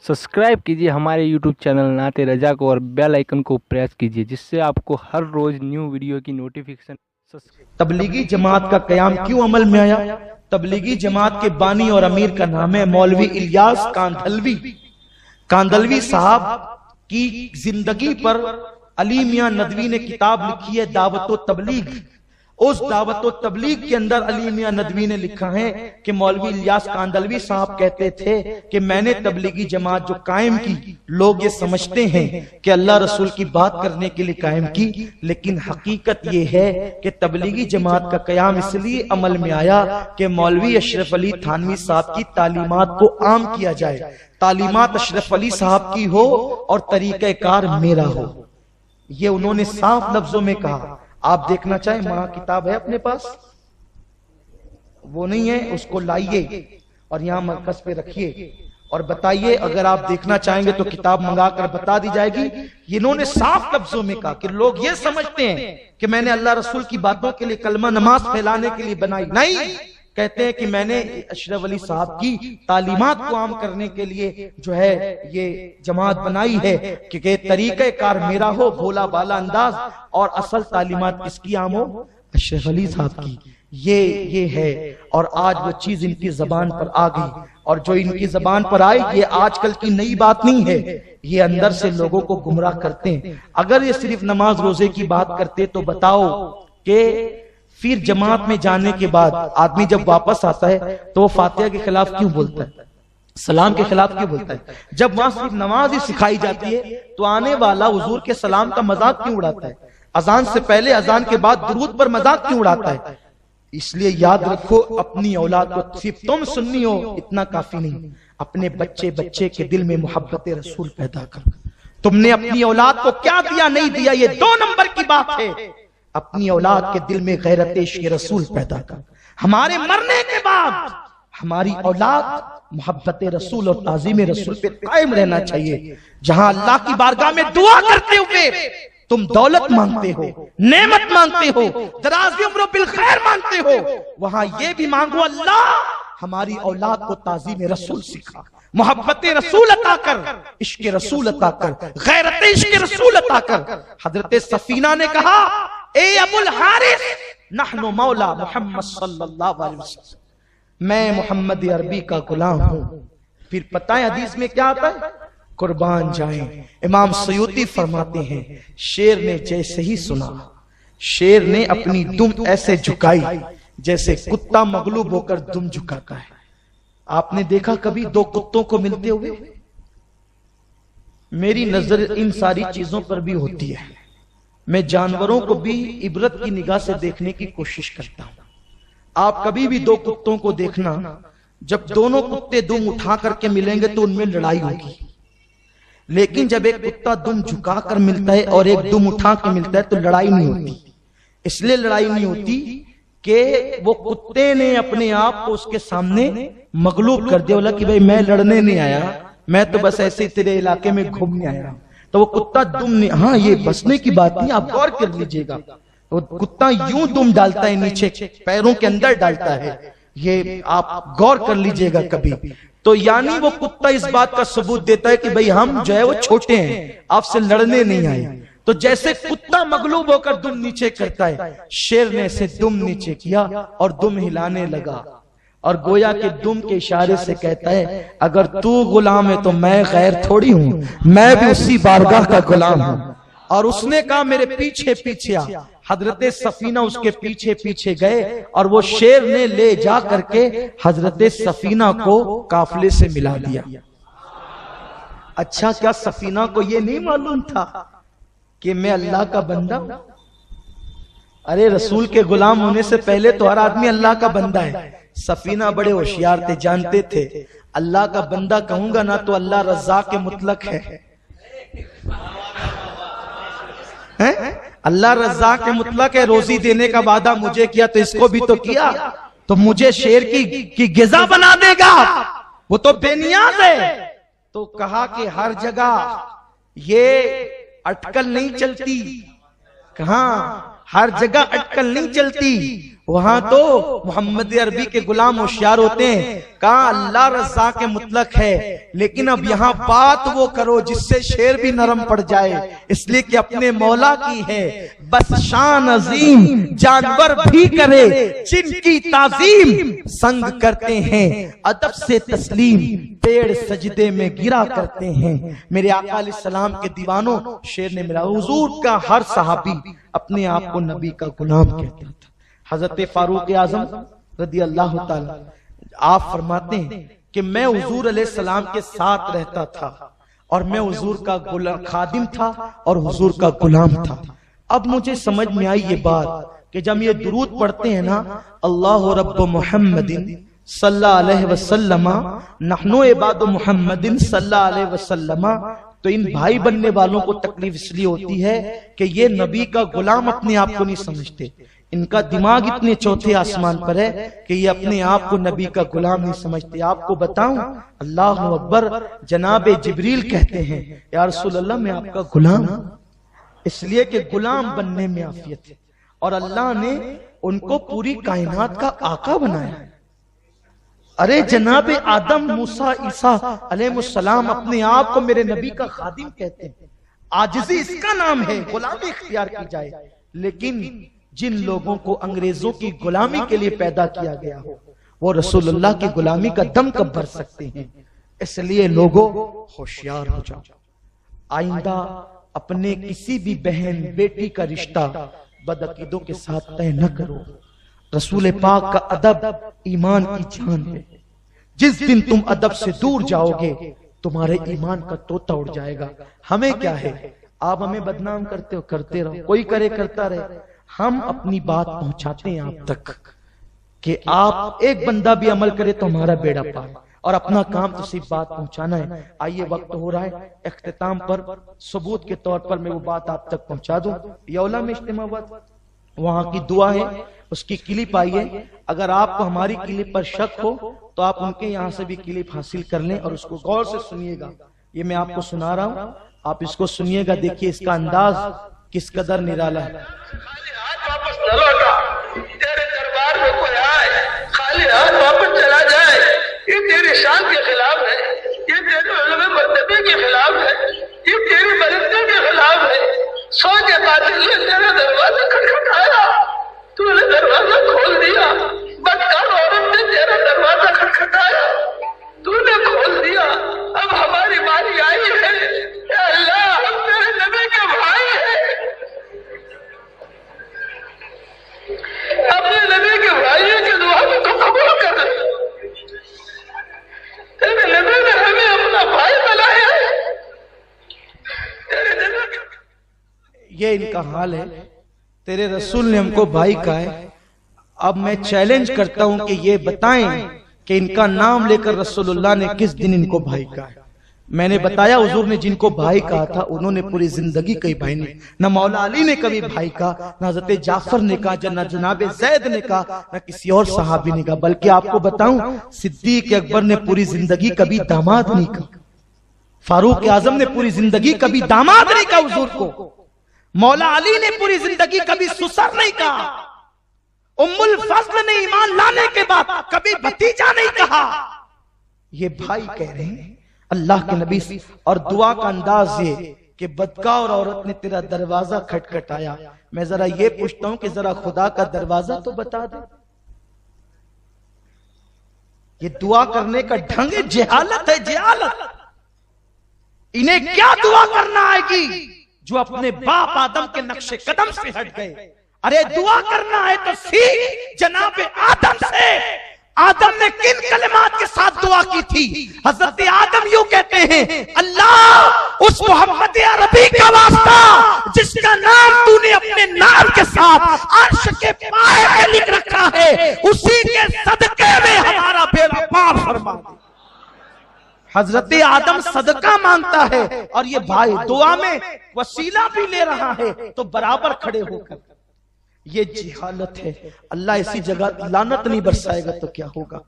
Subscribe कीजिए हमारे YouTube channel नाते रजा को और बेल आइकन को प्रेस कीजिए जिससे आपको हर रोज न्यू वीडियो की नोटिफिकेशन। तबलीगी जमात का कयाम क्यों अमल में आया? तबलीगी जमात के बानी और अमीर का नाम है मौलवी इलियास कांधलवी। कांधलवी साहब की जिंदगी पर अली मियां नदवी ने किताब लिखी है दावत तबलीग। उस दावत तबलीग के अंदर अली मियां नदवी ने लिखा है कि मौलवी इलियास कांधलवी साहब कहते थे कि मैंने तबलीगी जमात जो कायम की, लोग ये समझते हैं कि अल्लाह रसूल की बात करने के लिए कायम की, लेकिन हकीकत ये है कि तबलीगी जमात का कयाम इसलिए अमल में आया कि मौलवी अशरफ अली थानवी साहब की तालीमात को आम किया जाए, तालीमात अशरफ अली साहब की हो और तरीक़ेकार मेरा हो। ये उन्होंने साफ लफ्जों में कहा। आप देखना चाहें, महा किताब है अपने पास, वो नहीं है, उसको लाइए और यहां मरकज पे रखिए और बताइए। अगर आप देखना चाहेंगे तो किताब मंगा कर बता दी जाएगी। इन्होंने साफ लफ्जों में कहा कि लोग ये समझते हैं कि मैंने अल्लाह रसूल की बातों के लिए कलमा नमाज फैलाने के लिए बनाई, नहीं, कहते हैं कि मैंने अशरफ अली साहब की तालीमात को आम करने के लिए जो है ये जमात बनाई है कि तरीक़े कार मेरा हो, भोला बाला अंदाज, और असल तालीमात किसकी आम हो? अशरफ अली साहब की। ये है, और आज वो चीज इनकी जबान पर आ गई, और जो इनकी जबान पर आई ये आजकल की नई बात नहीं है, ये अंदर से लोगों को गुमराह करते हैं। अगर ये सिर्फ नमाज रोजे की बात करते तो बताओ कि फिर जमात में जाने के बाद आदमी जब वापस आता है तो वो फातिहा के खिलाफ क्यों बोलता है, सलाम के खिलाफ क्यों बोलता है? जब वहां सिर्फ नमाज ही सिखाई जाती है तो आने वाला हुजूर के सलाम का मजाक क्यों उड़ाता है? अजान से पहले अजान के बाद दुरूद पर मजाक क्यों उड़ाता है? इसलिए याद रखो, अपनी औलाद को सिर्फ तुम सुन्नी हो इतना काफी नहीं, अपने बच्चे बच्चे के दिल में मोहब्बत रसूल पैदा कर। तुमने अपनी औलाद को क्या दिया नहीं दिया ये 2 नंबर की बात है। अपनी औलाद के दिल में गैरत इश्क़ रसूल पैदा कर। हमारे मरने के बाद हमारी औलाद मोहब्बत रसूल और ताज़ीम रसूल पे कायम रहना चाहिए। जहां अल्लाह की बारगाह में दुआ करते हुए तुम दौलत मांगते हो, नेमत मांगते हो, दराज़ी उम्र बिल खैर मांगते हो, वहां ये भी मांगो अल्लाह हमारी औलाद को ताज़ीम रसूल सिखा, मोहब्बत रसूल अता कर, इश्क़ रसूल अता कर, गैरत इश्क़ रसूल अता कर। हजरत सफीना ने कहा, ए अबुल हारिस नहनु मौला मोहम्मद सल्लल्लाहु अलैहि वसल्लम, मैं मोहम्मद अरबी का गुलाम हूं। फिर पता है हदीस में क्या आता है? कुर्बान जाएं। इमाम सयूती फरमाते हैं, शेर ने जैसे ही सुना, शेर ने अपनी दुम ऐसे झुकाई जैसे कुत्ता मगलूब होकर दुम झुकाता है। आपने देखा कभी 2 कुत्तों को मिलते हुए? मेरी नजर इन सारी चीजों पर भी होती है। मैं जानवरों को भी इबरत की निगाह से देखने की कोशिश करता हूं। आप कभी भी 2 कुत्तों को देखना, जब दोनों कुत्ते दुम उठा करके मिलेंगे तो उनमें लड़ाई होगी, लेकिन जब एक कुत्ता दुम झुका कर मिलता है और एक दुम उठा कर मिलता है तो लड़ाई नहीं होती। इसलिए लड़ाई नहीं होती कि वो कुत्ते ने अपने आप को उसके सामने मगलूब कर दिया, बोला कि भाई मैं लड़ने नहीं आया, मैं तो बस ऐसे तेरे इलाके में घूमने आया। तो वो कुत्ता दुम नहीं, हाँ ये बसने की बात नहीं, आप गौर कर लीजिएगा। वो कुत्ता यूं दुम डालता है, नीचे पैरों के अंदर डालता है, ये आप गौर कर लीजिएगा कभी। तो यानी वो कुत्ता इस बात का सबूत देता है कि भाई हम जो है वो छोटे हैं, आपसे लड़ने नहीं आए। तो जैसे कुत्ता मगलूब होकर दुम नीचे करता है, शेर ने ऐसे दुम नीचे किया और दुम हिलाने लगा, और गोया के दुम के इशारे से कहता है, अगर तू गुलाम है तो मैं गैर थोड़ी हूं, मैं भी उसी बारगाह का गुलाम हूं। और उसने कहा मेरे पीछे पीछे आ। हजरत सफीना उसके पीछे पीछे गए और वो शेर ने ले जा करके हजरत सफीना को काफिले से मिला दिया। अच्छा, क्या सफीना को ये नहीं मालूम था कि मैं अल्लाह का बंदा? अरे रसूल के गुलाम होने से पहले तो हर आदमी अल्लाह का बंदा है। सफीना बड़े होशियार थे, जानते थे अल्लाह का बंदा कहूंगा ना तो अल्लाह रज़्ज़ाक़ के मुतलक है, अल्लाह रज़्ज़ाक़ के मुतलक है, रोजी देने का वादा मुझे किया तो इसको भी तो किया, तो मुझे शेर की गिज़ा बना देगा, वो तो बेनियाज है। तो कहा कि हर जगह ये अटकल नहीं चलती, कहां हर जगह अटकल नहीं चलती, وہاں تو محمد عربی کے غلام ہوشیار ہوتے ہیں، کہا اللہ رضا کے مطلق ہے، لیکن اب یہاں بات وہ کرو جس سے شیر بھی نرم پڑ جائے، اس لیے کہ اپنے مولا کی ہے بس شان عظیم، جانور بھی کرے جن کی تعظیم، سنگ کرتے ہیں ادب سے تسلیم، پیڑ سجدے میں گرا کرتے ہیں۔ میرے آقا علیہ السلام کے دیوانوں، شیر نے میرا حضور کا ہر صحابی اپنے آپ کو نبی کا غلام کہتا تھا۔ حضرت فاروق اعظم رضی اللہ تعالی آپ فرماتے ہیں کہ میں حضور علیہ السلام کے ساتھ رہتا تھا اور میں حضور کا خادم تھا اور حضور کا غلام تھا۔ اب مجھے سمجھ میں آئی یہ بات کہ جب یہ درود پڑھتے ہیں نا، اللہ رب محمد صلی اللہ علیہ وسلم نحن عباد محمد صلی اللہ علیہ وسلم، تو ان بھائی بننے والوں کو تکلیف اس لیے ہوتی ہے کہ یہ نبی کا غلام اپنے آپ کو نہیں سمجھتے، ان کا دماغ اتنے چوتھے آسمان پر ہے کہ یہ اپنے آپ کو نبی کا غلام نہیں سمجھتے۔ آپ کو بتاؤں، اللہ اکبر، جناب جبریل کہتے ہیں یا رسول اللہ میں آپ کا غلام ہوں، اس لیے کہ غلام بننے میں عافیت ہے، اور اللہ نے ان کو پوری کائنات کا آقا بنایا ہے۔ ارے جناب آدم، موسیٰ، عیسیٰ علیہ السلام اپنے آپ کو میرے نبی کا خادم کہتے ہیں، عاجزی اس کا نام ہے، غلامی اختیار کی جائے۔ لیکن جن لوگوں کو انگریزوں کی غلامی کے لیے پیدا کیا گیا ہو، وہ رسول اللہ کی غلامی کا دم کب بھر سکتے ہیں؟ اس لیے لوگوں ہوشیار ہو جاؤ، آئندہ اپنے کسی بھی بہن بیٹی کا رشتہ بدعقیدوں کے ساتھ طے نہ کرو۔ رسول پاک کا ادب ایمان کی جان ہے، جس دن تم ادب سے دور جاؤ گے تمہارے ایمان کا طوطا اڑ جائے گا۔ ہمیں کیا ہے، آپ ہمیں بدنام کرتے ہو، کرتے رہو، کوئی کرے کرتا رہے، ہم اپنی بات پہنچاتے ہیں آپ تک کہ آپ ایک بندہ بھی عمل کرے تو ہمارا بیڑا پار، اور اپنا کام تو صرف بات پہنچانا ہے۔ آئیے وقت ہو رہا ہے، اختتام پر ثبوت کے طور پر میں وہ بات آپ تک پہنچا دوں۔ یولا میں اجتماع ہوا، وہاں کی دعا ہے، اس کی کلپ آئیے، اگر آپ کو ہماری کلپ پر شک ہو تو آپ ان کے یہاں سے بھی کلپ حاصل کر لیں اور اس کو غور سے سنیے گا۔ یہ میں آپ کو سنا رہا ہوں، آپ اس کو سنیے گا، دیکھیے اس کا انداز کس قدر نرالا ہے۔ واپس نہ لوٹا، تیرے دربار میں کوئی آئے خالی ہاتھ واپس چلا جائے، یہ تیری شان کے خلاف ہے، یہ تیرے علم مرتبے کے خلاف ہے، یہ تیری بلندی کے خلاف ہے۔ سو کے قاتل نے تیرا دروازہ کھٹکھٹایا، تو نے دروازہ کھول دیا، بدکار عورت نے تیرا دروازہ کھٹکھٹایا، تو نے کھول دیا۔ اب ہماری باری آئی ہے، اے اللہ ہم تیرے نبی کے بھائی ہیں، اپنے نبی کے بھائیوں کی دعا کو قبول کر لے۔ تیرے نبی نے ہمیں اپنا بھائی بنایا ہے، تیرے نبی کے یہ ان کا حال ہے، تیرے رسول نے ہم کو بھائی کہا ہے۔ اب میں چیلنج کرتا ہوں کہ یہ بتائیں کہ ان کا نام لے کر رسول اللہ نے کس دن ان کو بھائی کہا ہے۔ میں نے بتایا حضور نے جن کو بھائی کہا تھا انہوں نے پوری زندگی کئی بھائی نہیں، نہ مولا علی نے کبھی بھائی کہا، نہ حضرت جعفر نے کہا، نہ جناب زید نے کہا، نہ کسی اور صحابی نے کہا، بلکہ آپ کو بتاؤں صدیق اکبر نے پوری زندگی کبھی داماد نہیں کہا، فاروق اعظم نے پوری زندگی کبھی داماد نہیں کہا حضور کو، مولا علی نے پوری زندگی کبھی سسر نہیں کہا، ام الفضل نے ایمان لانے کے بعد کبھی بھتیجا نہیں کہا، یہ بھائی کہہ رہے ہیں اللہ کے نبی سے۔ اور دعا کا انداز یہ کہ بدکار عورت نے تیرا دروازہ کھٹکھٹایا، میں ذرا یہ پوچھتا ہوں کہ ذرا خدا کا دروازہ تو بتا دے۔ یہ دعا کرنے کا ڈھنگ جہالت ہے، جہالت۔ انہیں کیا دعا کرنا آئے گی جو اپنے باپ آدم کے نقش قدم سے ہٹ گئے؟ ارے دعا کرنا ہے تو سیکھ جناب آدم سے۔ آدم نے کن کلمات کے ساتھ دعا کی تھی؟ حضرت آدم یوں کہتے ہیں، اللہ اس محمد عربی کا واسطہ جس کا نام تو نے اپنے نام کے ساتھ عرش کے پائے پہ لکھ رکھا ہے، اسی کے صدقے میں ہمارا بیڑا پار فرما دے۔ حضرت آدم صدقہ مانگتا ہے اور یہ بھائی دعا میں وسیلہ بھی لے رہا ہے تو برابر کھڑے ہو کر، یہ جہالت ہے۔ اللہ اسی جگہ لعنت نہیں برسائے گا تو کیا ہوگا؟